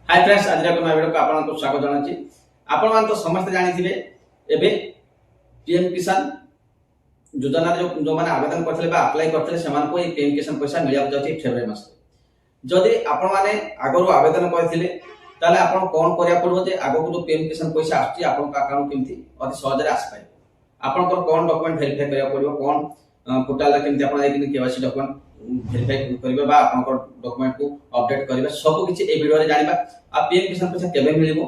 Hi friends, आज video को आपको स्वागत जनाची। आपण मान तो समस्त जानिथिबे एबे पीएम किसान योजना जो माने आवेदन करथले बा अप्लाई करथले समान को पीएम किसान पैसा मिलिया जाउची फेब्रुआरी मास। जदि आपण माने आगरो आवेदन करथिले ताले आपण कोन करिया पड़बो जे आगो को जो पीएम किसान पैसा आछि आपण का अकाउंट केमथि अति सहज रे आसी पाए। आपण को कोन डॉक्यूमेंट वेरीफाई करिया पड़बो, कोन पोर्टल रे केमथि आपण आइकिन केवाईसी डॉक्यूमेंट वेरीफाई करिबा बा आपण को डॉक्यूमेंट को अपडेट करिबा सब किछि ए वीडियो रे जानिबा। आ पीएम किसान पैसा केबे मिलिबो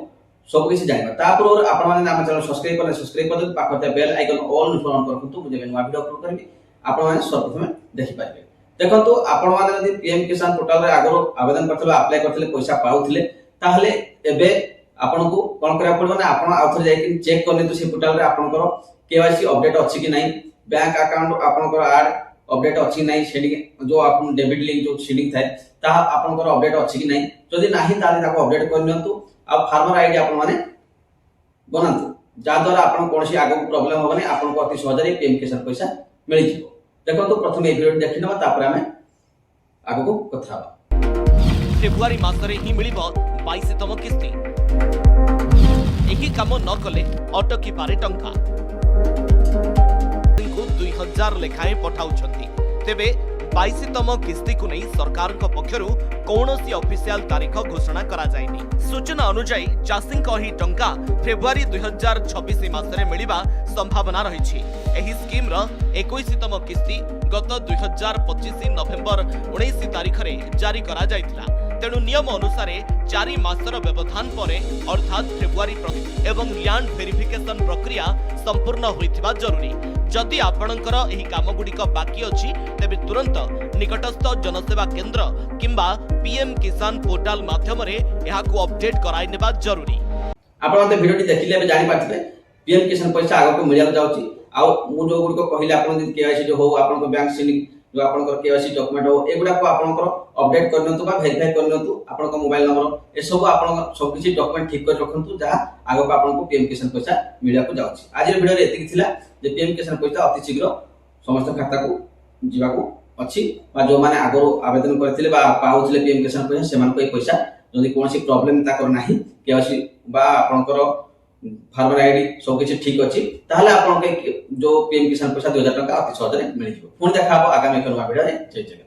सब किछि जानिबा। तापर आपण माने नाम चैनल सब्सक्राइब कर पाखते बेल आइकन ऑल ऑन करखंतु जेबे नवा वीडियो अपलोड करबी आपण माने सर्वप्रथम देखि पाइबे। देखंतु आपण माने यदि पीएम किसान पोर्टल रे आगरो आवेदन करथले अप्लाई करथले पैसा पाउथले ताहले एबे आपण को कोन करिया पड़बो ना आपण आउथर जाई चेक करने तो से पोर्टल रे आपण को केवाईसी अपडेट अछि कि नै, बैंक अकाउंट आपण को ऐड अपडेट अछि नै, सेडिंग जो आपण डेबिट लिंक जो सेडिंग थाए ता आपण को अपडेट अछि कि नै। जदि नाही ताले ताको अपडेट करनियंतु आ फार्मर आईडी आपण माने बनांतु जा द्वारा आपण कोनसी आगो प्रॉब्लम होबनी, आपण को अति सहज रे पीएम किसान पैसा मिलि जिवो। देखो तो प्रथम ए वीडियो देखिनबा तापर हमें आगो को कथा बा। फेब्रुआरी मासरे ही मिलिबो 22तम किस्ती। एही काम न कले अटकी पारे टंका को 2000 लेखाए पठाउछंती। तेबे 22तम किस्ती को नहीं सरकार पक्षरु कौनसी ऑफिशियल तारीख घोषणा करा जायनी। सूचना अनुसार चाषी ही टंका फेब्रुआरी 2026 मासरे मिलिबा संभावना रही। एही स्कीम रो 21तम किस्ती गत 2025 नवेम्बर 19 तारीख रे जारी करा जायतिला। तेणु नियम अनुसार 4 मासर व्यवधान पर अर्थात फेब्रुआरी एवं लैंड वेरिफिकेशन प्रक्रिया संपूर्ण होइथिबा जरूरी। जदि आपणकर एही काम गुडिक बाकी अछि तेबे तुरंत निकटस्थ जनसेवा केंद्र किंबा पीएम किसान पोर्टल माध्यम रे एहाकू अपडेट कराइ नेबा जरूरी। आपण मते वीडियो देखिले जानि पाथिबे पीएम किसान पैसा आगो को मिलिया जाउची। आ मु जो गुडी को कहिले आपण दिन केवाईसी जो हो आपण को बैंक सीलिंग जो आपण को केवाईसी डॉक्यूमेंट हो एगुडा को आपण को अपडेट करनतु बा वेरीफाई करनतु। आपण को मोबाइल नंबर ए सब आपण सब किछि डॉक्यूमेंट ठीक कर रखंतु जहा आगो को आपण को पीएम किसान पैसा मिलिया को जाउची। आज वीडियो रे एतिक थिला जे पीएम किसान पैसा अति शीघ्र समस्त खाता को जीवा को अछि बा जो माने आगरो आवेदन करथिले बा पाउथिले पीएम किसान पैसा सेमान को पैसा जदि कोनसी प्रॉब्लम ता कर नाही केवाईसी बा आपण को फार्मर आईडी सब किछि ठीक अछि ताहले आपण के जो पीएम किसान पैसा 2000 टका अति सहज रे मिलि जिवो। पुन देखा आगामी एक नवा वीडियो रे जय जय।